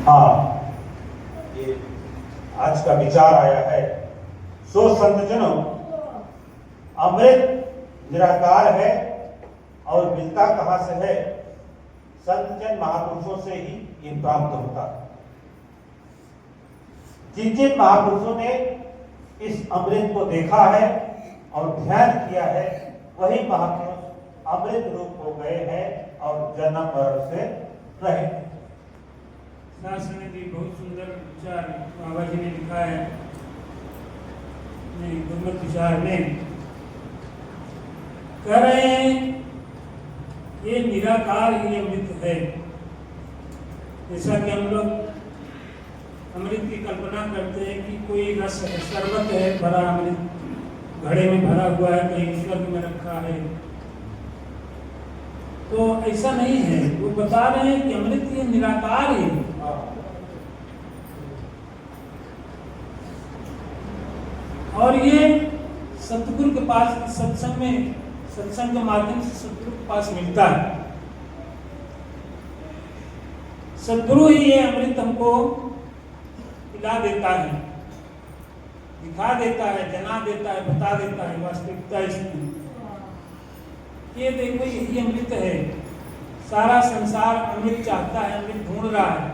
हाँ, ये आज का विचार आया है। सो संतजनों, अमृत निराकार है और मिलता कहाँ से है? संतजन महापुरुषों से ही ये प्राप्त होता है। जिन जिन महापुरुषों ने इस अमृत को देखा है और ध्यान किया है, वही महापुरुष अमृत रूप हो गए हैं और जन्म मरण से रहे। शास्त्र में भी बहुत सुंदर विचार बाबा जी ने लिखा है गुरुमत विचार में, कह रहे हैं ये निराकार ही अमृत है। जैसा कि हम लोग अमृत की कल्पना करते हैं कि कोई रस शरबत है भरा, अमृत घड़े में भरा हुआ है, कहीं स्वर्ग में रखा है, तो ऐसा नहीं है। वो बता रहे हैं कि अमृत ये निराकार है। और ये सतगुरु के पास सत्संग में, सत्संग के माध्यम से सतगुरु के पास मिलता है। सतगुरु ही ये अमृत हमको पिला देता है, दिखा देता है, जना देता है, बता देता है वास्तविकता इसकी। ये देखो यही अमृत है। सारा संसार अमृत चाहता है, अमृत ढूंढ रहा है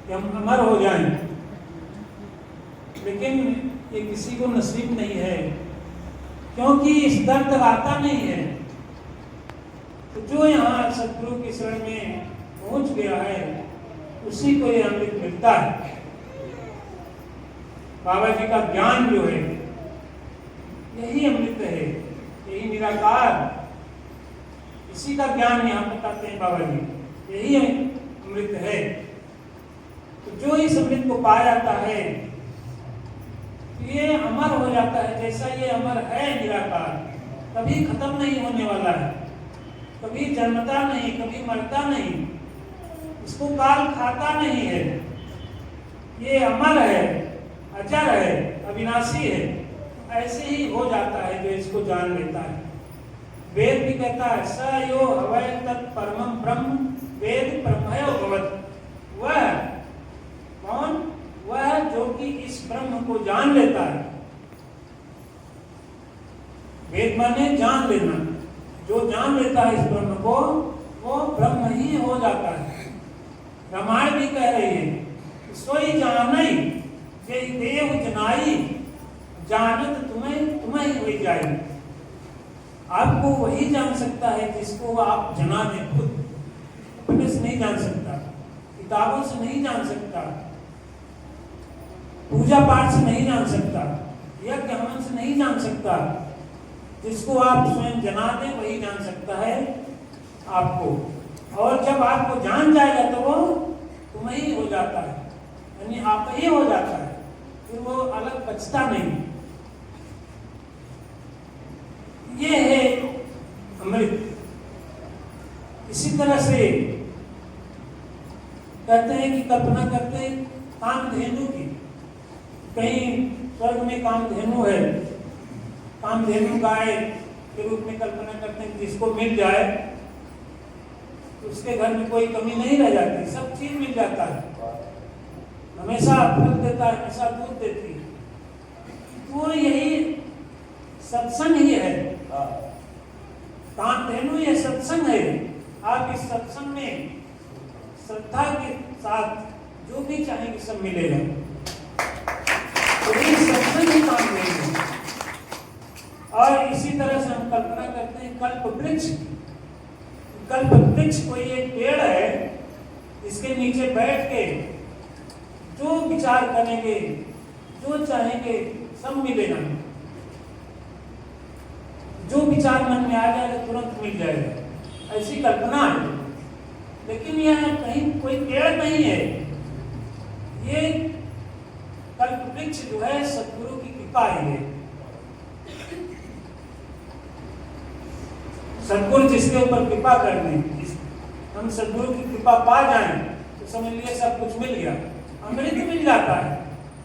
कि हम अमर हो जाएं, लेकिन ये किसी को नसीब नहीं है, क्योंकि इस दर तक आता नहीं है। तो जो यहाँ सतगुरु की शरण में पहुंच गया है, उसी को ये अमृत मिलता है। बाबा जी का ज्ञान जो है यही अमृत है, यही निराकार, इसी का ज्ञान यहाँ बताते हैं बाबा जी, यही अमृत है। तो जो इस अमृत को पा जाता है ये अमर हो जाता है। जैसा ये अमर है निराकार, कभी खत्म नहीं होने वाला है, कभी जन्मता नहीं, कभी मरता नहीं, इसको काल खाता नहीं है। ये अमर है, अजर है, अविनाशी है। ऐसे ही हो जाता है जो इसको जान लेता है। वेद भी कहता है स यो हवै तत् परमं ब्रह्म वेद ब्रह्मयो भवत्। वह कौन? वह जो कि इस ब्रह्म को जान लेता है। वेद माने जान लेना। जो जान लेता है इस ब्रह्म को, वो ब्रह्म ही हो जाता है। रामायण भी कह रही है सोई जानई जे देव जनाई जानत तुम्हें तुम्हें हुई जाए। आपको वही जान सकता है जिसको आप जना दें। खुद अपने से नहीं जान सकता, किताबों से नहीं जान सकता, पूजा पाठ से नहीं जान सकता, यज्ञ हवन से नहीं जान सकता। जिसको आप स्वयं जना दें वही जान सकता है आपको। और जब आपको जान जाएगा तो वो तुम ही हो जाता है, यानी आप ही हो जाता है, फिर वो अलग बचता नहीं। ये है अमृत। इसी तरह से कहते हैं कि कल्पना करते हैं कामधेनु की। कहीं स्वर्ग में कामधेनु है, कामधेनु गाय के रूप में कल्पना करते हैं। जिसको मिल जाए उसके घर में कोई कमी नहीं रह जाती, सब चीज मिल जाता है, हमेशा फल देता है, हमेशा दूध देती है। तो यही सत्संग ही है। कामधेनु ये सत्संग है। आप इस सत्संग में श्रद्धा के साथ जो भी चाहेंगे सब मिलेगा। तो ये सत्संग ही कामधेनु। और इसी तरह से हम कल्पना करते हैं कल्प वृक्ष। कल्प वृक्ष कोई एक पेड़ है, इसके नीचे बैठ के जो विचार करेंगे, जो चाहेंगे सब मिलेगा। जो विचार मन में आ जाएगा तुरंत मिल जाएगा, ऐसी कल्पना है। लेकिन यह कहीं कोई पेड़ नहीं है, ये कल्प वृक्ष जो है सतगुरु की कृपा है। सतगुरु जिसके ऊपर कृपा कर दे, हम सतगुरु की कृपा पा जाएं तो समझ लिए सब कुछ मिल गया, अमृत मिल जाता है,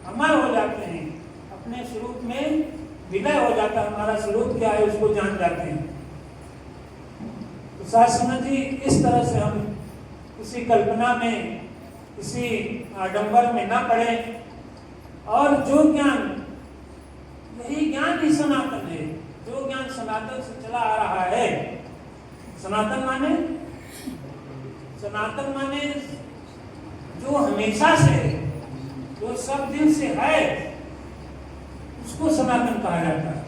अमर हो जाते हैं, अपने स्वरूप में विलय हो जाता है। हमारा स्वरूप क्या है उसको जान जाते हैं। तो शास्त्र जी इस तरह से हम उसी कल्पना में किसी आडंबर में न पड़े। और जो ज्ञान, यही ज्ञान ही सनातन है, जो ज्ञान सनातन से चला आ रहा है। सनातन माने जो हमेशा से है, जो सब दिन से है, उसको सनातन कहा जाता है।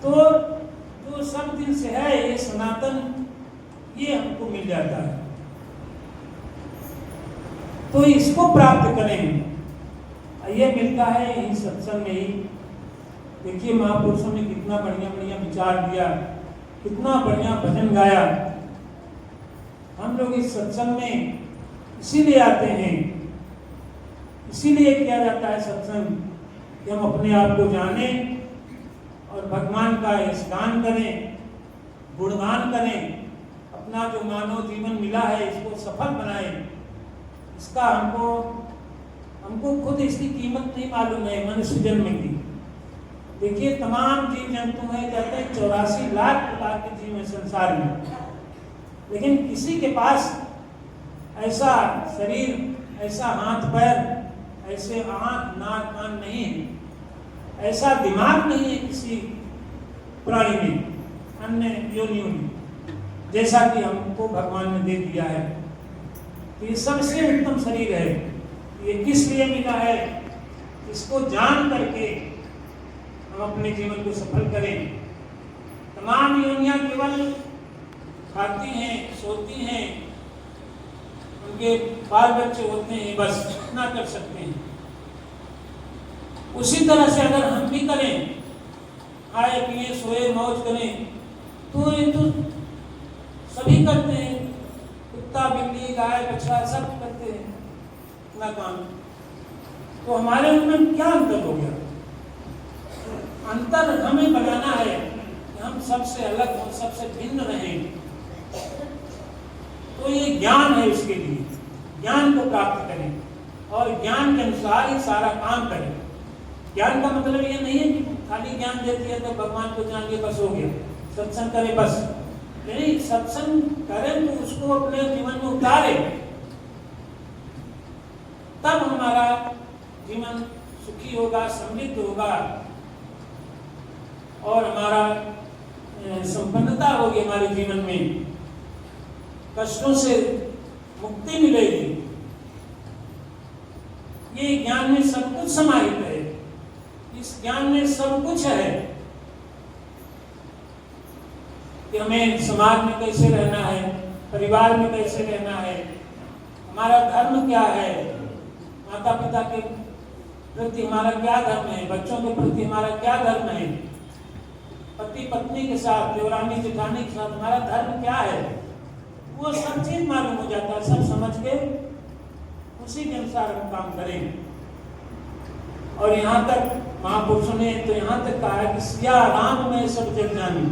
तो जो सब दिन से है, ये सनातन, ये हमको मिल जाता है। तो इसको प्राप्त करें, ये मिलता है यही सत्संग में ही। देखिए महापुरुषों ने कितना बढ़िया बढ़िया विचार दिया, कितना बढ़िया भजन गाया। हम लोग इस सत्संग में इसीलिए आते हैं, इसीलिए किया जाता है सत्संग, कि हम अपने आप को जानें और भगवान का स्नान करें, गुणगान करें, अपना जो मानव जीवन मिला है इसको सफल बनाएं। इसका हमको खुद इसकी कीमत नहीं मालूम है मनुष्य जन्म की। देखिए तमाम जीव जंतु हैं, कहते हैं 84 लाख प्रकार के जीव हैं संसार में, लेकिन किसी के पास ऐसा शरीर, ऐसा हाथ पैर, ऐसे आंख नाक कान नहीं है, ऐसा दिमाग नहीं है किसी प्राणी में, अन्य योनियों में, जैसा कि हमको भगवान ने दे दिया है। तो ये सबसे उत्तम शरीर है। ये किस लिए मिला है, इसको जान करके हम अपने जीवन को सफल करें। तमाम योनियां केवल खाती हैं, सोती हैं, उनके बाल बच्चे होते हैं, बस इतना कर सकते हैं। उसी तरह से अगर हम भी करें, खाए पिए सोए मौज करें, तो ये तो सभी करते हैं, कुत्ता बिल्ली गाय बछड़ा सब करते हैं अपना काम। तो हमारे उनमें क्या अंतर हो गया? अंतर हमें बनाना है कि हम सबसे अलग हों, सबसे भिन्न रहें। तो ये ज्ञान है, उसके लिए ज्ञान को प्राप्त करें और ज्ञान के अनुसार ही सारा काम करें। ज्ञान का मतलब ये नहीं है कि खाली ज्ञान देती है तो भगवान को जान के बस हो गया, सत्संग करें बस। नहीं, सत्संग करें तो उसको अपने जीवन में उतारे, तब हमारा जीवन सुखी होगा, समृद्ध होगा और हमारा संपन्नता होगी हमारे जीवन में, कष्टों से मुक्ति मिलेगी। ये ज्ञान में सब कुछ समाहित है, इस ज्ञान में सब कुछ है कि हमें समाज में कैसे रहना है, परिवार में कैसे रहना है, हमारा धर्म क्या है, माता पिता के प्रति हमारा क्या धर्म है, बच्चों के प्रति हमारा क्या धर्म है, पति पत्नी के साथ, देवरानी जेठानी के साथ हमारा धर्म क्या है, वो सब चीज मालूम हो जाता है। सब समझ के उसी के अनुसार हम काम करें। और यहाँ तक महापुरुषों ने तो यहाँ तक कहा है कि सिया राम में सब जग जानी,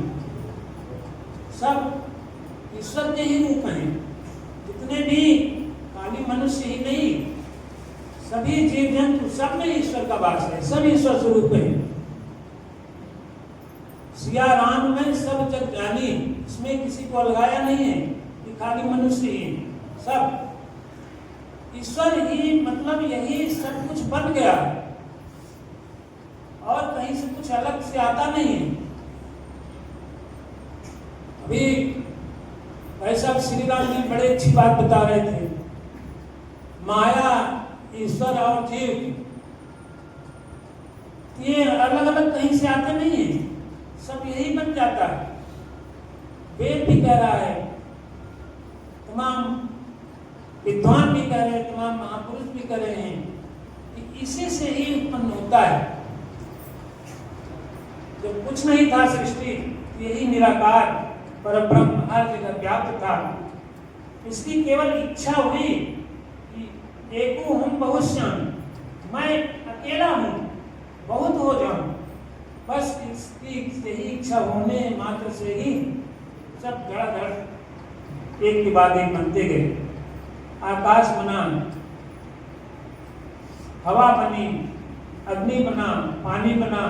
सब ईश्वर के ही रूप हैं। जितने भी खाली मनुष्य ही नहीं, सभी जीव जंतु सब में ईश्वर का वास है, सब ईश्वर स्वरूप है। सिया राम में सब जग जानी, इसमें किसी को अलगाया नहीं है कि खाली मनुष्य ही, सब ईश्वर ही, मतलब यही सब कुछ बन गया और कहीं से कुछ अलग से आता नहीं है। अभी भाई साहब श्री राम जी बड़े अच्छी बात बता रहे थे, माया ईश्वर और जीव ये अलग अलग कहीं से आते नहीं है, सब यही बन जाता है। वेद भी कह रहा है, तमाम विद्वान भी कह रहे हैं, तमाम महापुरुष भी कह रहे हैं कि इसी से ही उत्पन्न होता है। जब कुछ नहीं था सृष्टि, यही निराकार परब्रह्म हर जगह व्याप्त था। इसकी केवल इच्छा हुई कि एको हम बहुश्याम, मैं अकेला हूँ, बहुत हो जाऊं, बस इसकी से ही इच्छा होने मात्र से ही सब धड़ाधड़ एक के बाद एक बनते गए। आकाश बना, हवा बनी, अग्नि बना, पानी बना,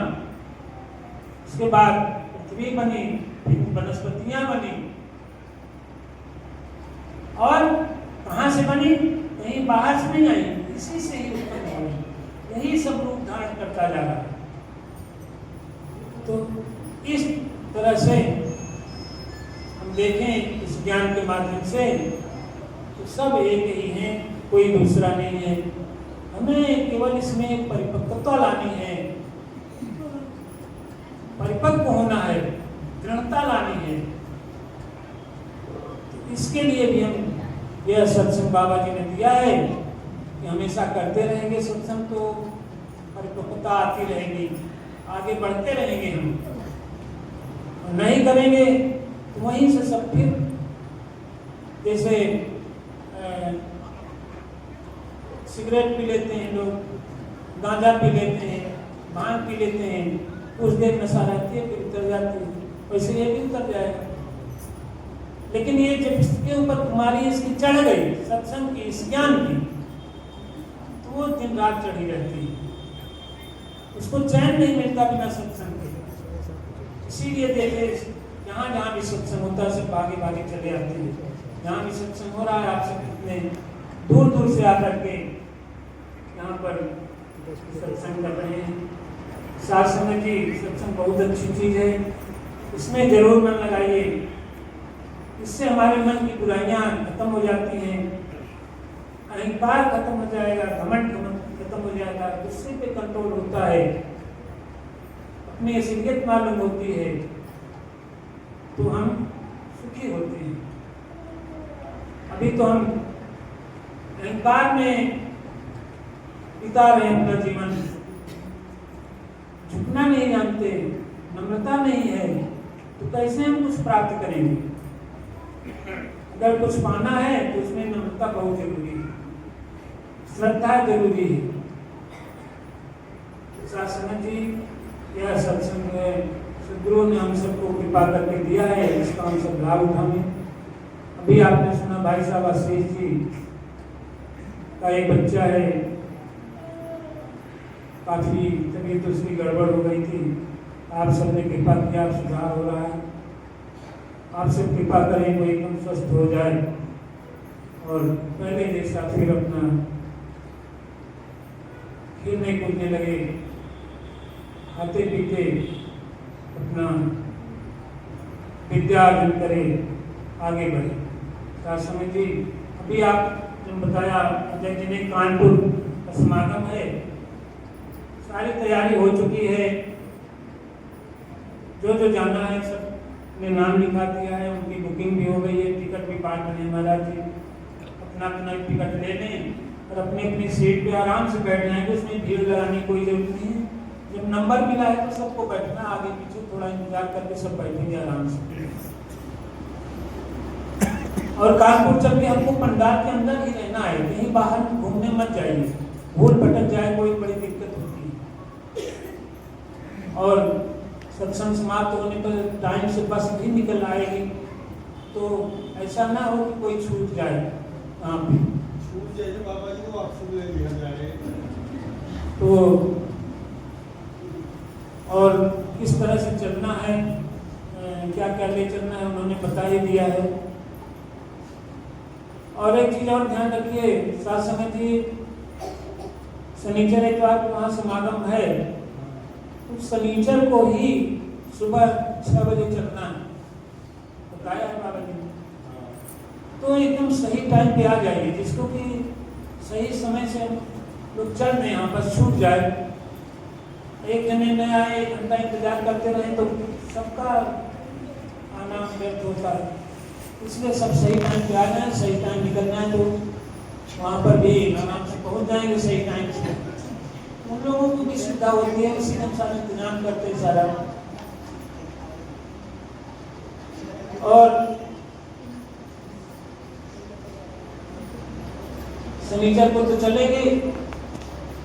उसके बाद पृथ्वी बनी, फिर वनस्पतियां बनी, और कहाँ कहाँ से बनी? कहीं बाहर से नहीं आई, इसी से ही उत्पन्न हुई, यही सब रूप धारण करता जा रहा है। तो इस तरह से हम देखें इस ज्ञान के माध्यम से तो सब एक ही हैं, कोई दूसरा नहीं है। हमें केवल इसमें परिपक्वता लानी है, परिपक्व होना है, दृढ़ता लानी है। तो इसके लिए भी हम यह सत्संग बाबा जी ने दिया है कि हमेशा करते रहेंगे सत्संग तो परिपक्वता आती रहेगी, आगे बढ़ते रहेंगे हम। और नहीं करेंगे तो वहीं से सब फिर जैसे सिगरेट पी लेते हैं लोग, गांजा पी लेते हैं, भांग पी लेते हैं, कुछ देर नशा रहती है फिर उतर जाती है, वैसे ये भी उतर जाएगा। लेकिन ये जब इसके ऊपर तुम्हारी इसकी चढ़ गई सत्संग की, इस ज्ञान की, तो वो दिन रात चढ़ी रहती है, उसको चैन नहीं मिलता बिना सत्संग के। इसीलिए देखे जहाँ जहाँ भी सत्संग होता है सब भागे भागे चले आते हैं। जहाँ भी सत्संग हो रहा है आपसे कितने दूर दूर से आकर के यहाँ पर सत्संग कर रहे हैं। साथ समय जी सत्संग बहुत अच्छी चीज है, इसमें जरूर मन लगाइए, इससे हमारे मन की बुराइयां खत्म हो जाती हैं, अहंकार खत्म हो जाएगा, घमंड खत्म हो जाएगा, गुस्से पे कंट्रोल होता है, अपनी असलियत मालूम होती है, तो हम सुखी होते हैं। अभी तो हम अहंकार में बिता रहे हैं अपना जीवन, झुकना नहीं जानते, नम्रता नहीं है, तो कैसे हम कुछ प्राप्त करेंगे? अगर कुछ पाना है तो उसमें नम्रता बहुत जरूरी है, श्रद्धा जरूरी है। शासन जी यह सत्संग सदगुरु ने हम सबको कृपा करके दिया है, इसका हम सब लाभ उठाएं। अभी आपने सुना भाई साहब आशीष जी का एक बच्चा है, काफी तबीयत उसकी गड़बड़ हो गई थी, आप सबने कृपा किया, आप सुधार हो रहा है। आप सब कृपा करें वो एकदम स्वस्थ हो जाए और पहले जैसा फिर अपना खेलने कूदने लगे, खाते पीते अपना विद्या अर्जन करे, आगे बढ़े। समय जी अभी आपने बताया अजय जी ने कानपुर का समागम है, सारी तैयारी हो चुकी है, जो जो जाना है सब ने नाम लिखा दिया है, उनकी बुकिंग भी हो गई है, टिकट भी बांट रहे हैं महाराज जी। अपना अपना टिकट ले लें और अपनी अपनी सीट पे आराम से बैठ जाएंगे, उसमें भीड़ लगाने की कोई जरूरत नहीं है। जब नंबर मिला है तो सबको बैठना, आगे पीछे थोड़ा इंतजार करके सब बैठेंगे आराम से। और कानपुर चल के हमको पंडाल के अंदर ही रहना है, कहीं बाहर घूमने मत जाइए, भूल भटक जाए कोई बड़ी दिक्कत होती है। और सत्संग समाप्त होने पर टाइम से बस भी निकल आएगी, तो ऐसा ना हो कि कोई छूट जाए वहाँ पे। छूट जाए बाबा जी तो आपसे ले लिया जाए। तो और किस तरह से चलना है, क्या क्या ले चलना है उन्होंने बता ही दिया है। और एक चीज और ध्यान रखिए, साथ समय जी शनिचर इतवार को वहाँ समागम है, उस शनिचर को ही सुबह 6 बजे चलना है, बताया है बाबा जी। तो एकदम सही टाइम पे आ जाइए, जिसको कि सही समय से लोग चल रहे हैं, बस छूट जाए। एक जने न आए, 1 घंटा इंतजार करते रहे तो सबका आना व्यर्थ होता है। इसलिए सब सही टाइम पे आ जाए, सही टाइम निकल जाए तो वहाँ पर भी आराम से पहुँच जाएंगे सही टाइम से। उन लोगों को भी सुविधा होती है, इसी अनुसार इंतजाम करते हैं सारा। और शनिचर को तो चलेंगे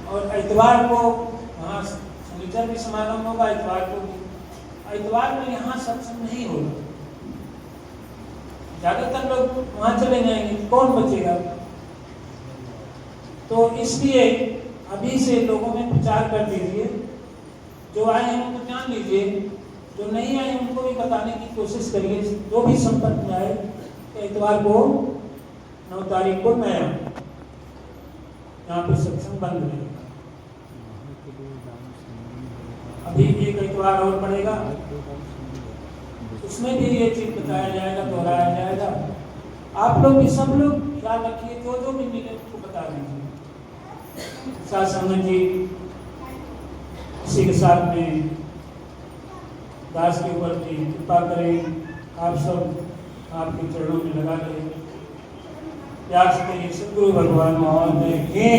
और इतवार को वहाँ शनिचर भी समागम होगा, इतवार को भी। इतवार में यहाँ सत्संग नहीं होगा, ज्यादातर लोग वहाँ चले जाएंगे, कौन बचेगा? तो इसलिए अभी से लोगों में प्रचार कर दीजिए, जो आए हैं उनको जान लीजिए, जो नहीं आए उनको भी बताने की कोशिश करिए, जो भी संपर्क में आए इतवार को 9 तारीख को मैं यहाँ पे सत्संग बंद रहेगा। अभी एक इतवार और पड़ेगा, उसमें भी ये चीज बताया जाएगा, दोहराया जाएगा। आप लोग भी, सब लोग ख्याल रखिए, जो भी मिले उसको बता दीजिए। साथ संगत जी इसी के साथ में दास के ऊपर भी कृपा करें, आप सब आपके चरणों में लगा लें। प्यार से सदगुरु भगवान की